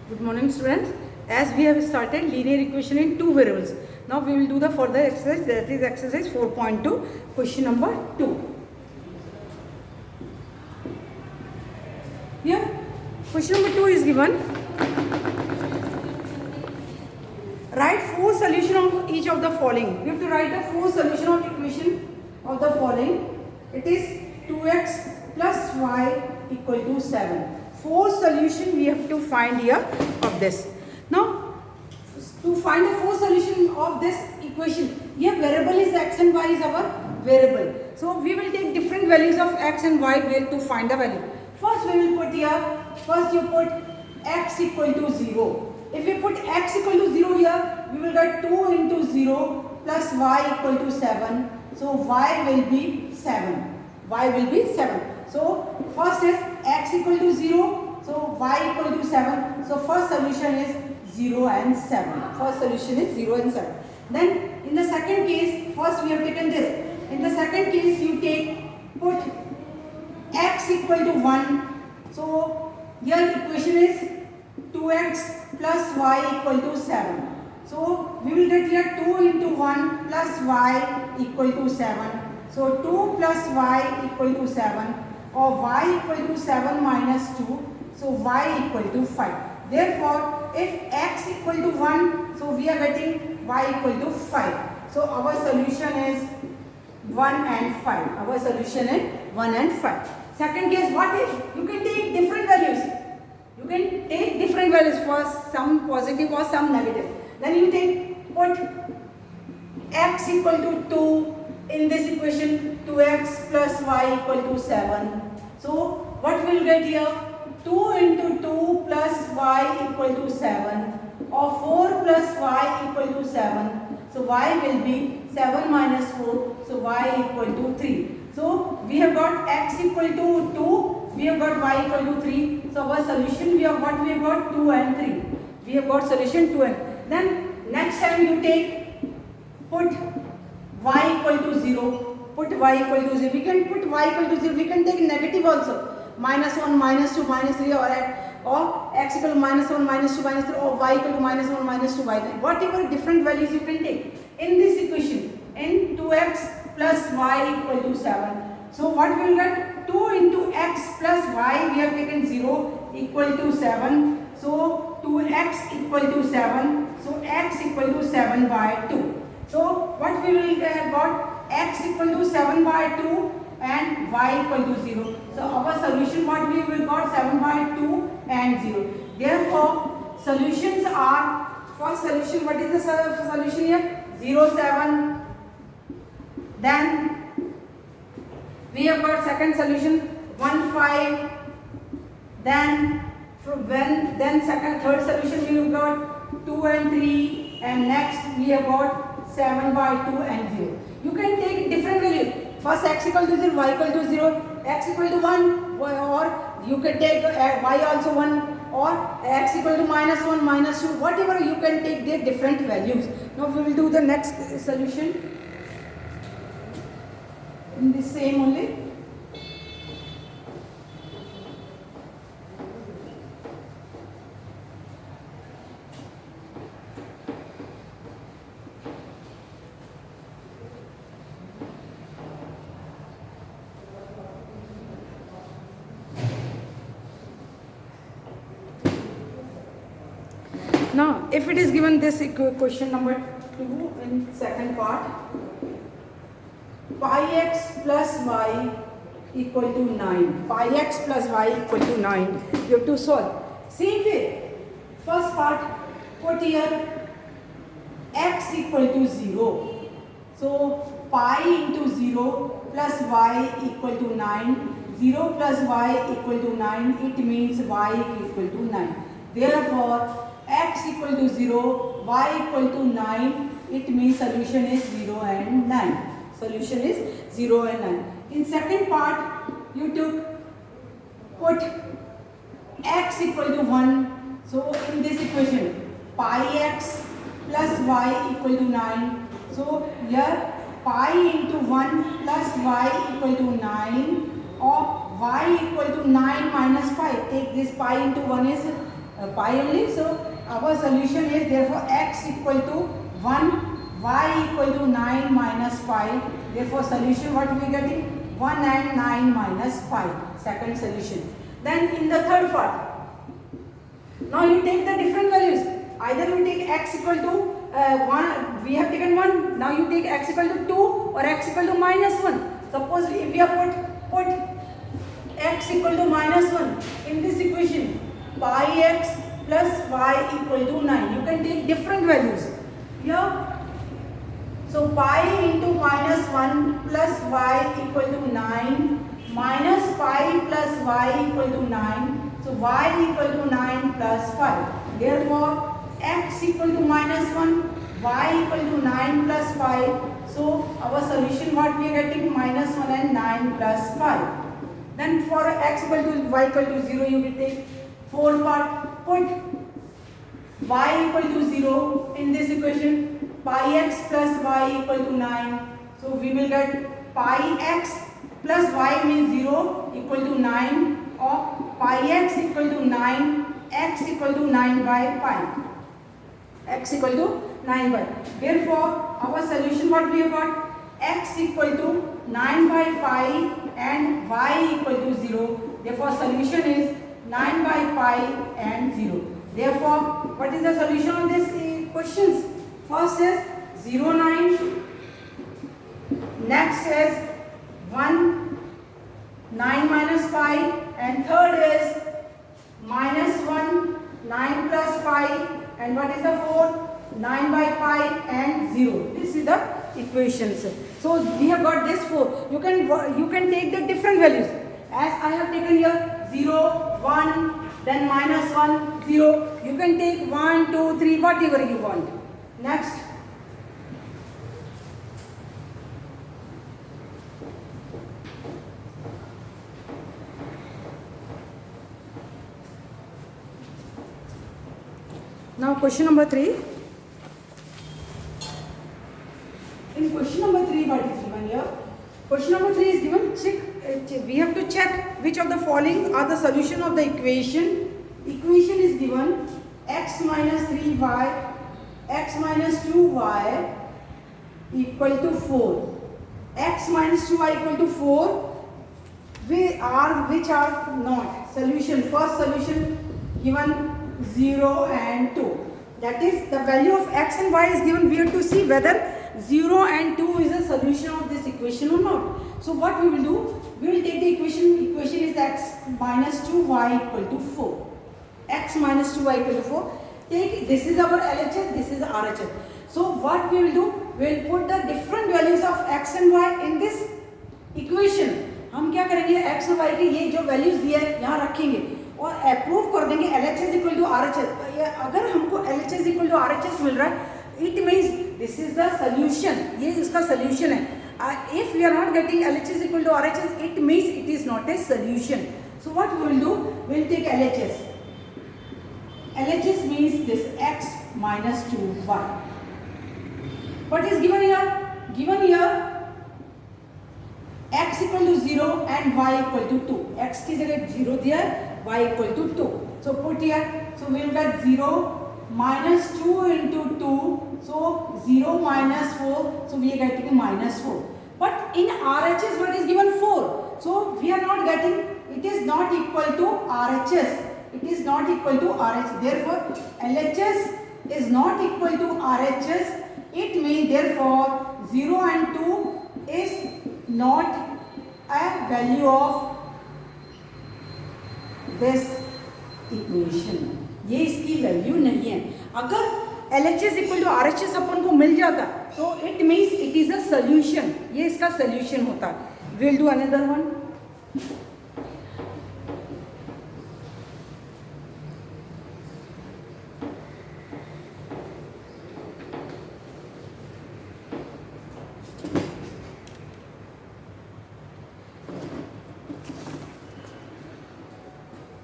Good morning, students. As we have started linear equation in two variables, now we will do the further exercise, that is exercise 4.2, question number 2. Here, question number 2 is given. Write four solutions of each of the following. We have to write the four solution of equation of the following. It is 2x plus y equal to 7. Four solution we have to find here of this. Now, to find the four solution of this equation, here variable is x and y is our variable. So we will take different values of x and y to find the value. First we will put here, first you put x equal to 0. If we put x equal to 0 here, we will get 2 into 0 plus y equal to 7. So y will be 7. Y will be 7. So first is x equal to 0. So y equal to 7. So first solution is 0 and 7. First solution is 0 and 7. Then in the second case, first we have taken this. In the second case you put x equal to 1. So here equation is 2x plus y equal to 7. So we will get here 2 into 1 plus y equal to 7. So 2 plus y equal to 7, or y equal to 7 minus 2. So y equal to 5. Therefore, if x equal to 1, so we are getting y equal to 5. So our solution is 1 and 5. Our solution is 1 and 5. Second case, what if you can take different values? You can take different values for some positive or some negative. Then you put x equal to 2 in this equation, 2x plus y equal to 7. So what we will get here? 2 into 2 plus y equal to 7, or 4 plus y equal to 7. So y will be 7 minus 4, so y equal to 3. So we have got x equal to 2, we have got y equal to 3. So our solution, we have got 2 and 3. We have got solution 2 and 3. Then next time you put y equal to 0. Put y equal to 0. We can put y equal to 0. We can take negative also. Minus 1, minus 2, minus 3, or x equal to minus 1, minus 2, minus 3, or y equal to minus 1, minus 2, y. Whatever different values you can take. In this equation, in 2x plus y equal to 7. So what we will get? 2 into x plus y, we have taken 0 equal to 7. So 2x equal to 7. So x equal to 7 by 2. So what we will got? X equal to 7 by 2 and y equal to 0. So our solution, what we will got? 7 by 2 and 0. Therefore, solutions are, first solution, what is the solution here? 0, 7. Then we have got second solution 1, 5. Then third solution we have got 2 and 3, and next we have got 7 by 2 and 0. You can take different value. First x equal to 0, y equal to 0, x equal to 1, or you can take y also 1, or x equal to minus 1, minus 2, whatever you can take their different values. Now we will do the next solution in the same only. Now, if it is given this question number 2 in second part, pi x plus y equal to 9. Pi x plus y equal to 9. You have to solve. Same way, first part, put here x equal to 0. So, pi into 0 plus y equal to 9. 0 plus y equal to 9. It means y equal to 9. Therefore, x equal to 0, y equal to 9, it means solution is 0 and 9. Solution is 0 and 9. In second part, you put x equal to 1. So in this equation, pi x plus y equal to 9. So here pi into 1 plus y equal to 9, or y equal to 9 minus pi. Take this pi into 1 is pi only. So our solution is therefore x equal to 1, y equal to 9 minus pi. Therefore solution what we are getting? 1 and 9 minus pi. Second solution. Then in the third part, now you take the different values. Either you take x equal to 1, we have taken 1. Now you take x equal to 2 or x equal to minus 1. Suppose if we have put x equal to minus 1 in this equation, pi x plus y equal to 9. You can take different values. Yeah. So pi into minus 1 plus y equal to 9 minus pi plus y equal to 9. So y equal to 9 plus 5. Therefore x equal to minus 1, y equal to 9 plus 5. So our solution what we are getting? Minus 1 and 9 plus 5. Then for x equal to y equal to 0, you will take 4 part. Put y equal to 0 in this equation. Pi x plus y equal to 9. So we will get pi x plus y means 0 equal to 9, or pi x equal to 9, x equal to 9 by pi. X equal to 9 by. Therefore our solution what we have got? X equal to 9 by pi and y equal to 0. Therefore solution is 9 by pi and 0. Therefore what is the solution of this questions? First is 0, 9. Next is 1, 9 minus pi, and third is minus 1, 9 plus pi, and what is the fourth? 9 by pi and 0. This is the equations. So we have got this 4. You can take the different values. As I have taken here 0, 1, then minus 1, 0. You can take 1, 2, 3, whatever you want. Next. Now question number 3. In question number 3, what is given here? Question number 3 is given. We have to check which of the following are the solution of the equation. Equation is given x minus 3y, x minus 2y equal to 4. X minus 2y equal to 4. Which are not solution. First solution given 0 and 2. That is the value of x and y is given. We have to see whether 0 and 2 is a solution of this equation or not. So what we will do? We will take the equation. Equation is x minus 2y equal to 4. X minus 2y equal to 4. Take this is our LHS. This is RHS. So what we will do? We will put the different values of x and y in this equation. हम क्या करेंगे? x और y के ये जो values दिए हैं यहाँ रखेंगे और अप्रूव कर देंगे LHS इक्वल टू RHS. अगर हमको LHS इक्वल टू RHS मिल रहा है, it means this is the solution. ये इसका सोल्यूशन है. If we are not getting LHS equal to RHS, it means it is not a solution. So what we will do? We will take LHS. LHS means this x minus 2y. What is given here? Given here x equal to 0 and y equal to 2. X की जगह 0 दिया है, y equal to 2. So put here. So we will get 0 minus 2 into 2. So 0 minus 4. So we are getting minus 4. But in RHS what is given? 4. So we are not getting. It is not equal to RHS. It is not equal to RHS. Therefore LHS is not equal to RHS. It means therefore 0 and 2 is not a value of this equation. ये इसकी value नहीं है. अगर LHS equal to RHS अपन को मिल जाता तो it means it is a solution. ये इसका सोल्यूशन होता. Will do another one.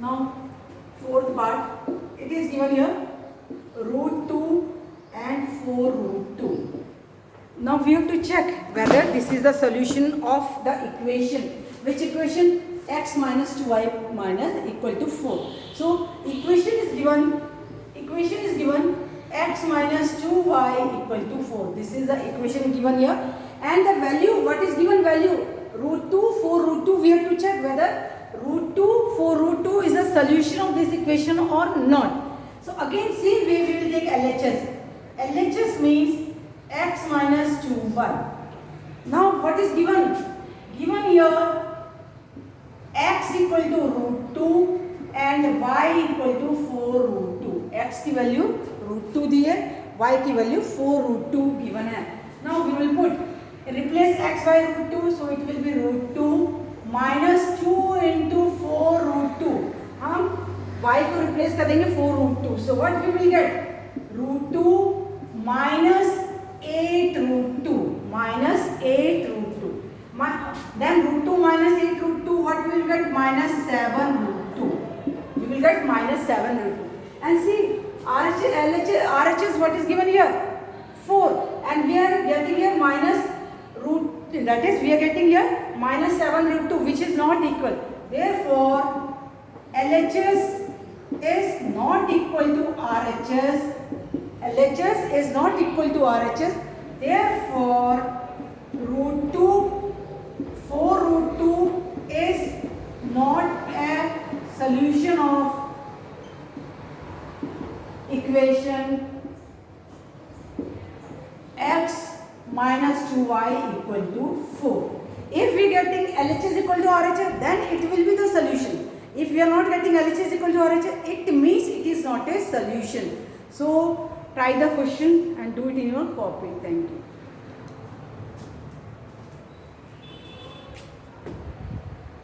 Now fourth part, it is given here root 2 and 4 root 2. Now we have to check whether this is the solution of the equation. Which equation? X minus 2y minus equal to 4. So equation is given, x minus 2y equal to 4. This is the equation given here. And the value, what is given value? Root 2, 4 root 2. We have to check whether root 2, 4 root 2 is the solution of this equation or not. So again, same way we will take LHS. LHS means x minus 2y. Now what is given? Given here x equal to root 2 and y equal to 4 root 2. X की value root 2 दी है, y की value 4 root 2 given है. Now we will put, replace x by root 2, so it will be root 2 minus 2 into 4 root 2. हम y को replace कर देंगे 4 root 2. So what we will get? Root 2 minus 8 root 2 minus 8 root 2. Then root 2 minus 8 root 2, what we will get? Minus 7 root 2. We will get minus 7 root 2. And see, RHS, what is given here? 4. And we are getting here minus root, that is, we are getting here minus 7 root 2, which is not equal. Therefore, LHS is not equal to RHS. LHS is not equal to RHS. Therefore, root 2, 4 root 2 is not a solution of equation x minus 2y equal to 4. If we are getting LHS equal to RHS, then it will be the solution. If we are not getting LHS equal to RHS, it means it is not a solution. So try the question and do it in your copy. Thank you.